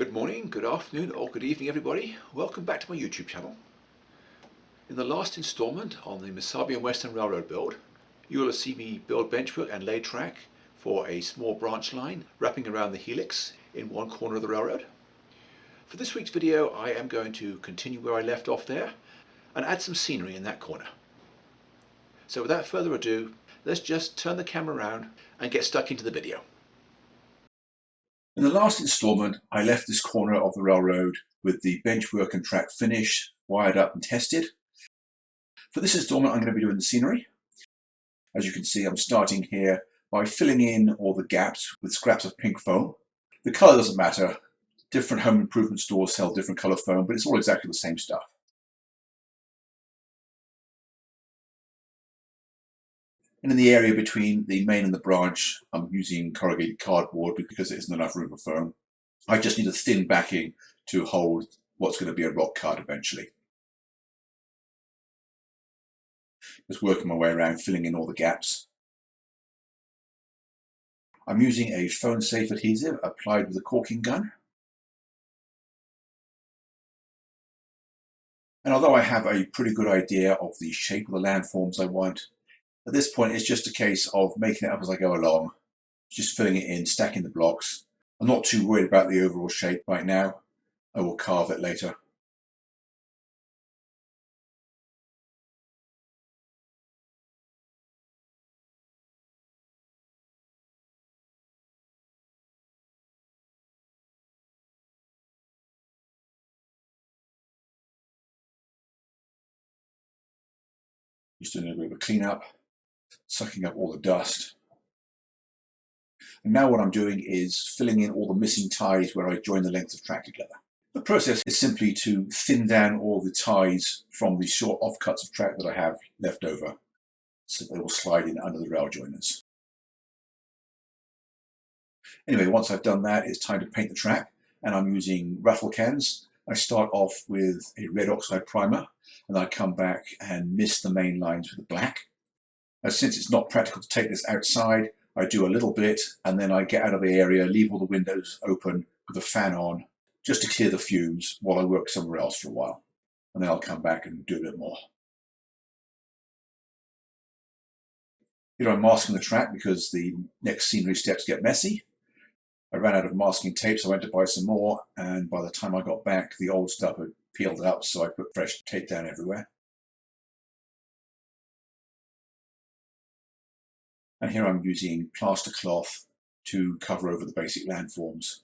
Good morning, good afternoon, or good evening, everybody. Welcome back to my YouTube channel. In the last installment on the Missabe Western Railroad build, you will see me build benchwork and lay track for a small branch line wrapping around the helix in one corner of the railroad. For this week's video, I am going to continue where I left off there and add some scenery in that corner. So without further ado, let's just turn the camera around and get stuck into the video. In the last installment, I left this corner of the railroad with the benchwork and track finished, wired up and tested. For this installment, I'm going to be doing the scenery. As you can see, I'm starting here by filling in all the gaps with scraps of pink foam. The colour doesn't matter. Different home improvement stores sell different colour foam, but it's all exactly the same stuff. And in the area between the main and the branch, I'm using corrugated cardboard because there isn't enough room for foam. I just need a thin backing to hold what's going to be a rock cut eventually. Just working my way around, filling in all the gaps. I'm using a phone-safe adhesive applied with a caulking gun. And although I have a pretty good idea of the shape of the landforms I want, at this point it's just a case of making it up as I go along, just filling it in, stacking the blocks. I'm not too worried about the overall shape right now. I will carve it later. Just doing a bit of a clean up, sucking up all the dust. And now what I'm doing is filling in all the missing ties where I join the length of track together. The process is simply to thin down all the ties from the short offcuts of track that I have left over, so they will slide in under the rail joiners. Anyway, once I've done that, it's time to paint the track, and I'm using rattle cans. I start off with a red oxide primer, and then I come back and mist the main lines with black. Now, since it's not practical to take this outside, I do a little bit, and then I get out of the area, leave all the windows open with the fan on, just to clear the fumes while I work somewhere else for a while. And then I'll come back and do a bit more. Here I'm masking the track because the next scenery steps get messy. I ran out of masking tape, so I went to buy some more, and by the time I got back, the old stuff had peeled up, so I put fresh tape down everywhere. And here I'm using plaster cloth to cover over the basic landforms.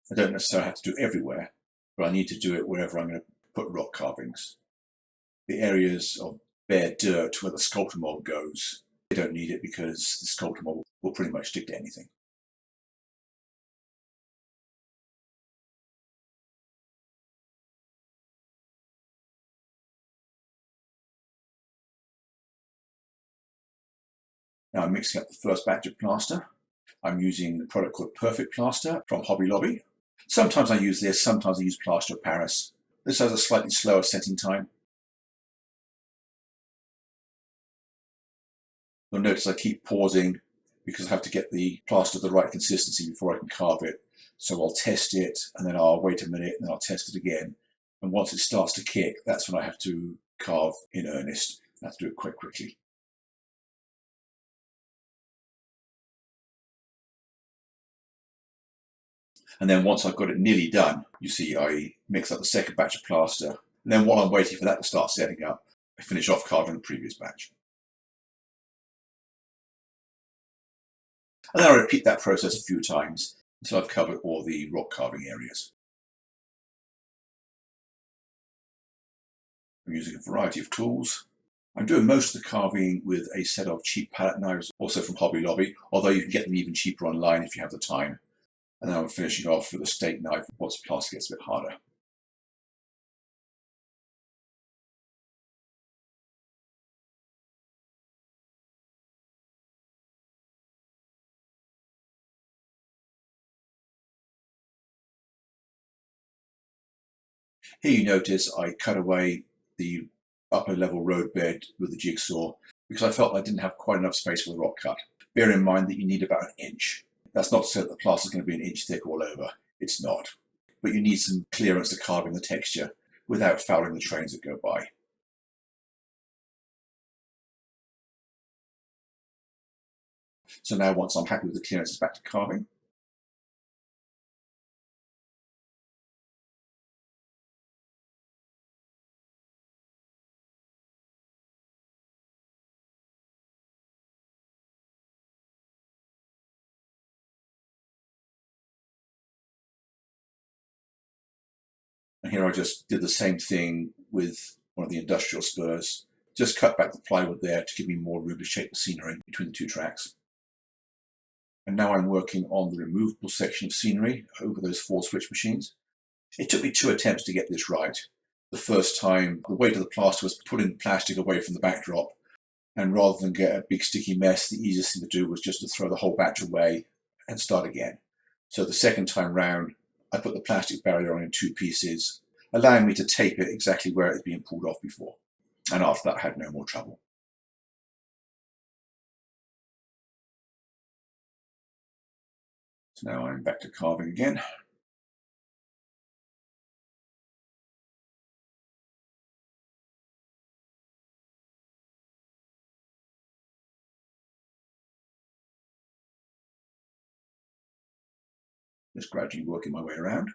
I don't necessarily have to do it everywhere, but I need to do it wherever I'm going to put rock carvings. The areas of bare dirt where the sculpture mold goes, they don't need it because the sculpture mold will pretty much stick to anything. Now I'm mixing up the first batch of plaster. I'm using a product called Perfect Plaster from Hobby Lobby. Sometimes I use this, sometimes I use Plaster of Paris. This has a slightly slower setting time. You'll notice I keep pausing because I have to get the plaster the right consistency before I can carve it. So I'll test it, and then I'll wait a minute, and then I'll test it again. And once it starts to kick, that's when I have to carve in earnest. I have to do it quite quickly. And then once I've got it nearly done, you see I mix up the second batch of plaster. And then while I'm waiting for that to start setting up, I finish off carving the previous batch. And then I repeat that process a few times until I've covered all the rock carving areas. I'm using a variety of tools. I'm doing most of the carving with a set of cheap palette knives, also from Hobby Lobby, although you can get them even cheaper online if you have the time. And then I'm finishing off with a steak knife once the plaster gets a bit harder. Here you notice I cut away the upper level road bed with the jigsaw because I felt I didn't have quite enough space for the rock cut. Bear in mind that you need about an inch. That's not to say that the plaster is going to be an inch thick all over. It's not. but you need some clearance to carve in the texture without fouling the trains that go by. So now once I'm happy with the clearance, it's back to carving. And here I just did the same thing with one of the industrial spurs. Just cut back the plywood there to give me more room to shape the scenery between the two tracks. And now I'm working on the removable section of scenery over those 4 switch machines. It took me 2 attempts to get this right. The first time, the weight of the plaster was pulling plastic away from the backdrop, and rather than get a big sticky mess, the easiest thing to do was just to throw the whole batch away and start again. So the second time round, I put the plastic barrier on in 2 pieces, allowing me to tape it exactly where it had been pulled off before. And after that, I had no more trouble. So now I'm back to carving again. Just gradually working my way around.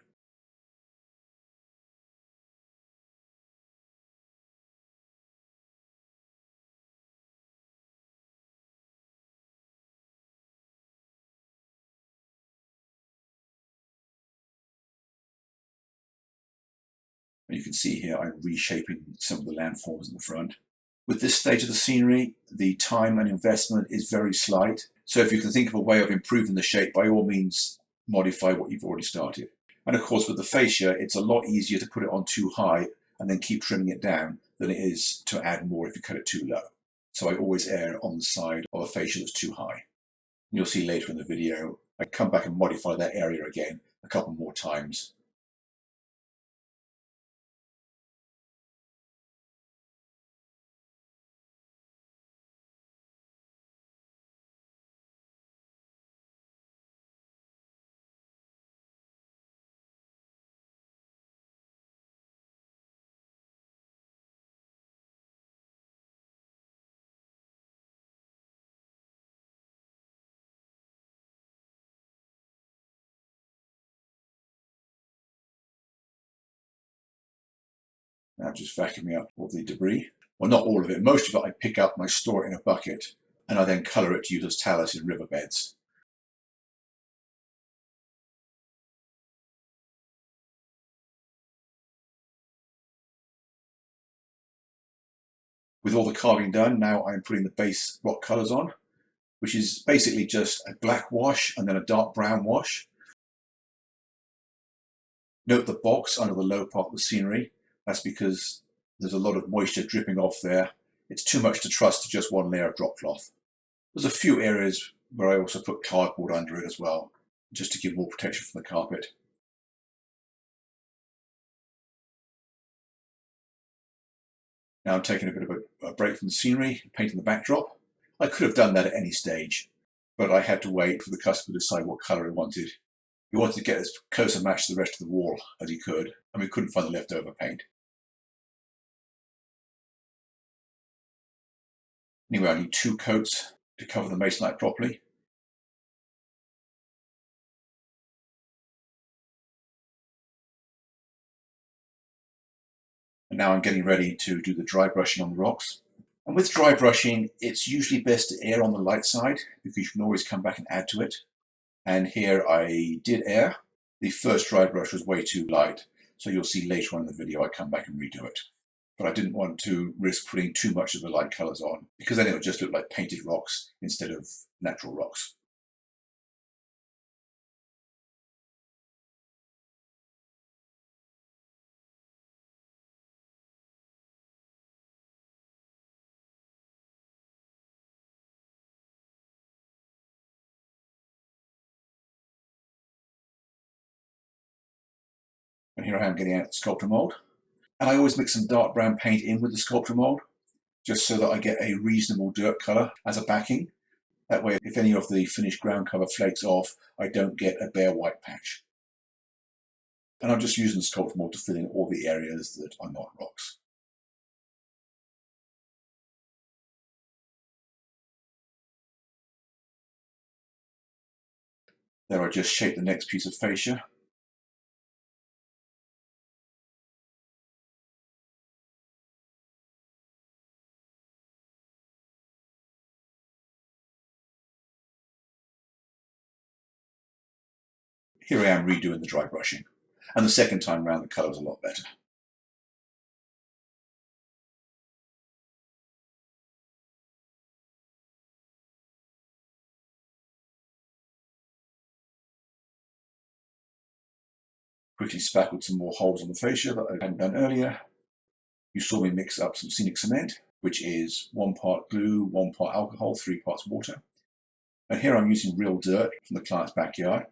And you can see here I'm reshaping some of the landforms in the front. With this stage of the scenery, the time and investment is very slight. So if you can think of a way of improving the shape, by all means, modify what you've already started. And of course, with the fascia, it's a lot easier to put it on too high and then keep trimming it down than it is to add more if you cut it too low. So I always err on the side of a fascia that's too high. And you'll see later in the video, I come back and modify that area again a couple more times. Now just vacuuming up all the debris. Well, not all of it. Most of it I pick up and I store it in a bucket, and I then colour it to use as talus in riverbeds. With all the carving done, now I'm putting the base rock colours on, which is basically just a black wash and then a dark brown wash. Note the box under the low part of the scenery. That's because there's a lot of moisture dripping off there. It's too much to trust to just one layer of drop cloth. There's a few areas where I also put cardboard under it as well, just to give more protection from the carpet. Now I'm taking a bit of a break from the scenery, painting the backdrop. I could have done that at any stage, but I had to wait for the customer to decide what colour he wanted. He wanted to get as close a match to the rest of the wall as he could, and we couldn't find the leftover paint. Anyway, I need 2 coats to cover the masonite properly. And now I'm getting ready to do the dry brushing on the rocks. And with dry brushing, it's usually best to err on the light side because you can always come back and add to it. And here I did err. The first dry brush was way too light, so you'll see later on in the video I come back and redo it. But I didn't want to risk putting too much of the light colours on because then it would just look like painted rocks instead of natural rocks. And here I am getting out the sculpture mould. And I always mix some dark brown paint in with the sculpture mould, just so that I get a reasonable dirt colour as a backing. That way, if any of the finished ground cover flakes off, I don't get a bare white patch. And I'm just using the sculpt mold to fill in all the areas that are not rocks. Then I just shape the next piece of fascia. Here I am redoing the dry brushing. And the second time round the colour was a lot better. Quickly spackled some more holes on the fascia that I hadn't done earlier. You saw me mix up some scenic cement, which is 1 part glue, 1 part alcohol, 3 parts water. And here I'm using real dirt from the client's backyard.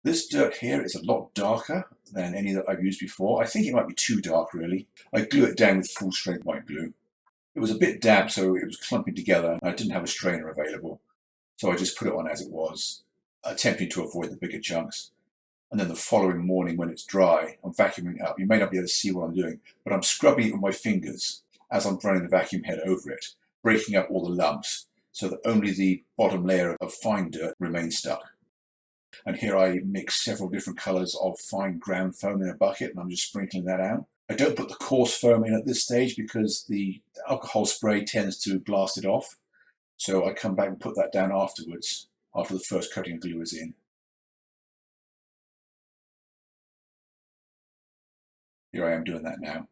This dirt here is a lot darker than any that I've used before. I think it might be too dark, really. I glue it down with full strength white glue. It was a bit damp, so it was clumping together, and I didn't have a strainer available. So I just put it on as it was, attempting to avoid the bigger chunks. And then the following morning, when it's dry, I'm vacuuming it up. You may not be able to see what I'm doing, but I'm scrubbing it with my fingers as I'm running the vacuum head over it, breaking up all the lumps so that only the bottom layer of fine dirt remains stuck. And here I mix several different colours of fine ground foam in a bucket, and I'm just sprinkling that out. I don't put the coarse foam in at this stage because the alcohol spray tends to blast it off. So I come back and put that down afterwards, after the first coating of glue is in. Here I am doing that now.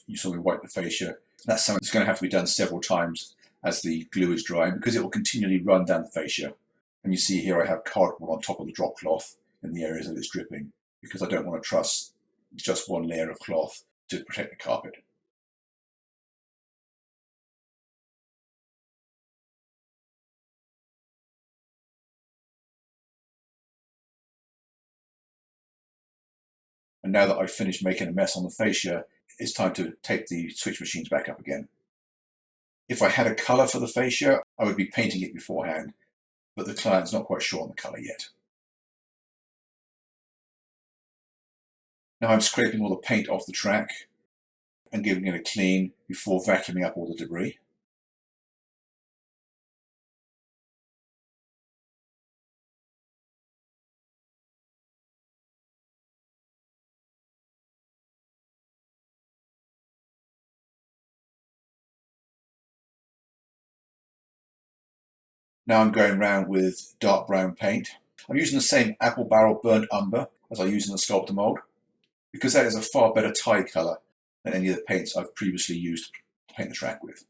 You saw me wipe the fascia. That's something that's going to have to be done several times as the glue is drying because it will continually run down the fascia. And you see here I have cardboard on top of the drop cloth in the areas that it's dripping because I don't want to trust just one layer of cloth to protect the carpet. And now that I've finished making a mess on the fascia, it's time to take the switch machines back up again. If I had a colour for the fascia, I would be painting it beforehand, but the client's not quite sure on the colour yet. Now I'm scraping all the paint off the track and giving it a clean before vacuuming up all the debris. Now I'm going around with dark brown paint. I'm using the same apple barrel burnt umber as I use in the sculptor mold because that is a far better tie colour than any of the paints I've previously used to paint the track with.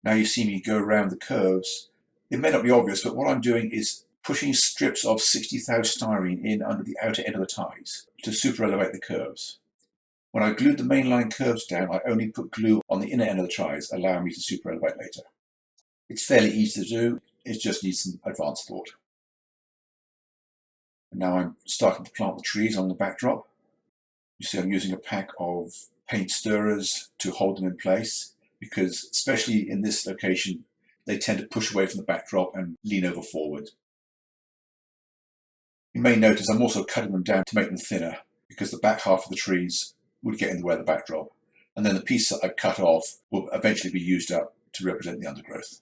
Now you see me go around the curves. It may not be obvious, but what I'm doing is pushing strips of 60 thou styrene in under the outer end of the ties to super elevate the curves. When I glued the mainline curves down, I only put glue on the inner end of the ties, allowing me to super elevate later. It's fairly easy to do, it just needs some advanced thought. And now I'm starting to plant the trees on the backdrop. You see I'm using a pack of paint stirrers to hold them in place because, especially in this location, they tend to push away from the backdrop and lean over forward. You may notice I'm also cutting them down to make them thinner because the back half of the trees would get in the way of the backdrop. And then the piece that I've cut off will eventually be used up to represent the undergrowth.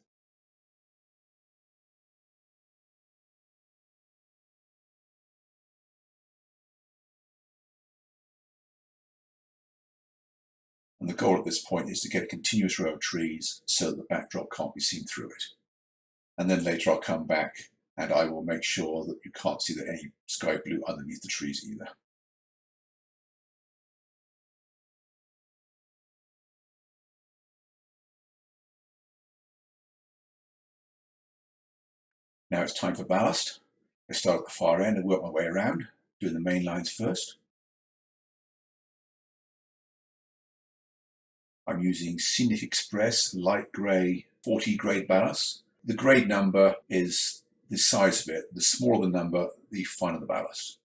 And the goal at this point is to get a continuous row of trees so that the backdrop can't be seen through it. And then later I'll come back and I will make sure that you can't see any sky blue underneath the trees either. Now it's time for ballast. I start at the far end and work my way around, doing the main lines first. I'm using Scenic Express light grey 40 grade ballast. The grade number is the size of it. The smaller the number, the finer the ballast.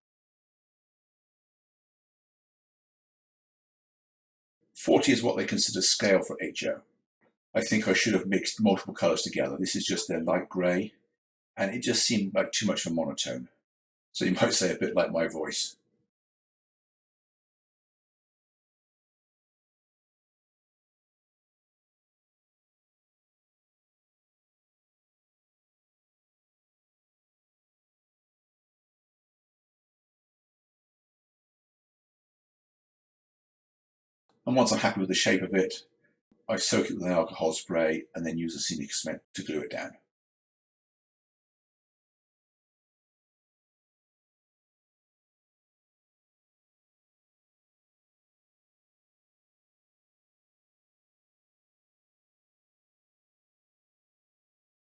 40 is what they consider scale for HO. I think I should have mixed multiple colours together. This is just their light grey, and it just seemed like too much of a monotone. So you might say a bit like my voice. And once I'm happy with the shape of it, I soak it with an alcohol spray and then use a scenic cement to glue it down.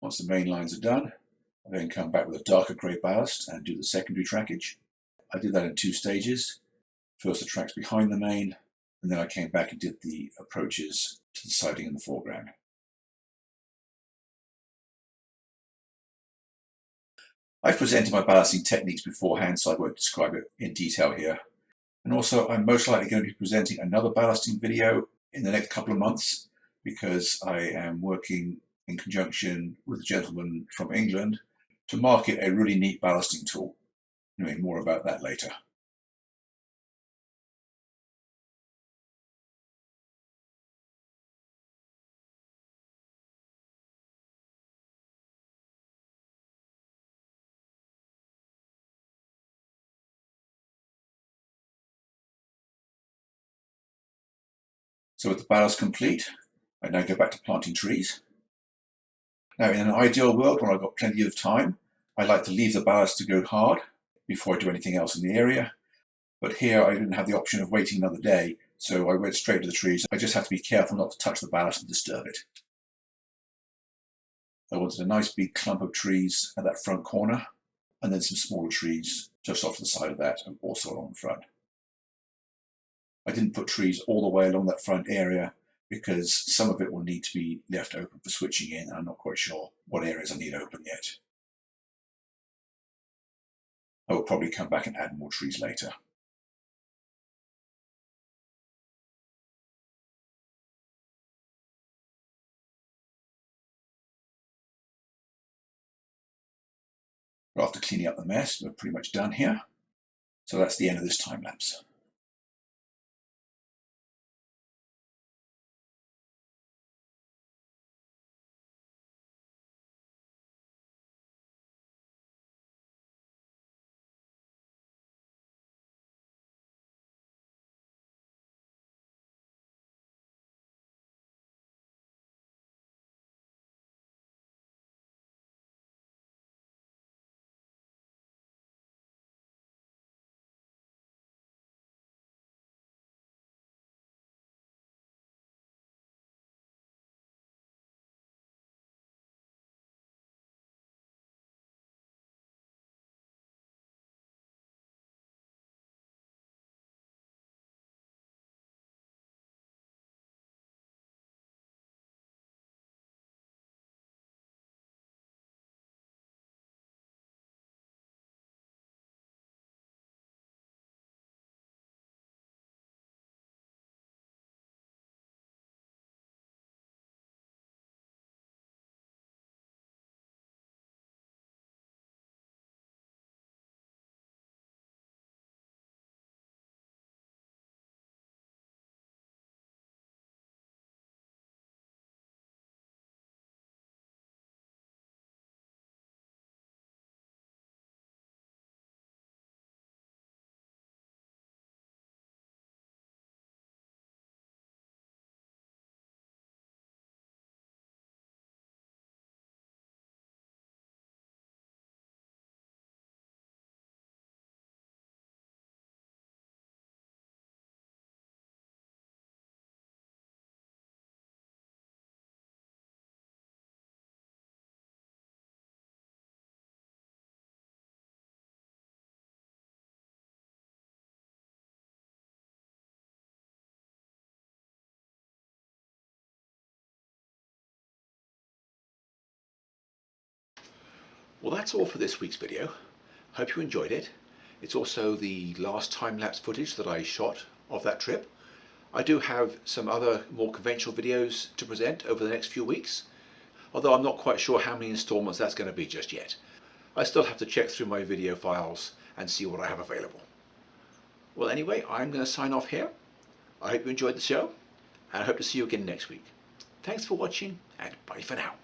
Once the main lines are done, I then come back with a darker grey ballast and do the secondary trackage. I did that in 2 stages. First the tracks behind the main, and then I came back and did the approaches to the siding in the foreground. I've presented my ballasting techniques beforehand, so I won't describe it in detail here. And also, I'm most likely going to be presenting another ballasting video in the next couple of months, because I am working in conjunction with a gentleman from England to market a really neat ballasting tool. Anyway, more about that later. So with the ballast complete, I now go back to planting trees. Now, in an ideal world, when I've got plenty of time, I like to leave the ballast to go hard before I do anything else in the area. But here I didn't have the option of waiting another day, so I went straight to the trees. I just have to be careful not to touch the ballast and disturb it. I wanted a nice big clump of trees at that front corner, and then some smaller trees just off to the side of that and also along the front. I didn't put trees all the way along that front area because some of it will need to be left open for switching in, and I'm not quite sure what areas I need open yet. I will probably come back and add more trees later. After cleaning up the mess, we're pretty much done here. So that's the end of this time lapse. Well, that's all for this week's video. Hope you enjoyed it. It's also the last time-lapse footage that I shot of that trip. I do have some other more conventional videos to present over the next few weeks, although I'm not quite sure how many installments that's going to be just yet. I still have to check through my video files and see what I have available. Well, anyway, I'm going to sign off here. I hope you enjoyed the show, and I hope to see you again next week. Thanks for watching, and bye for now.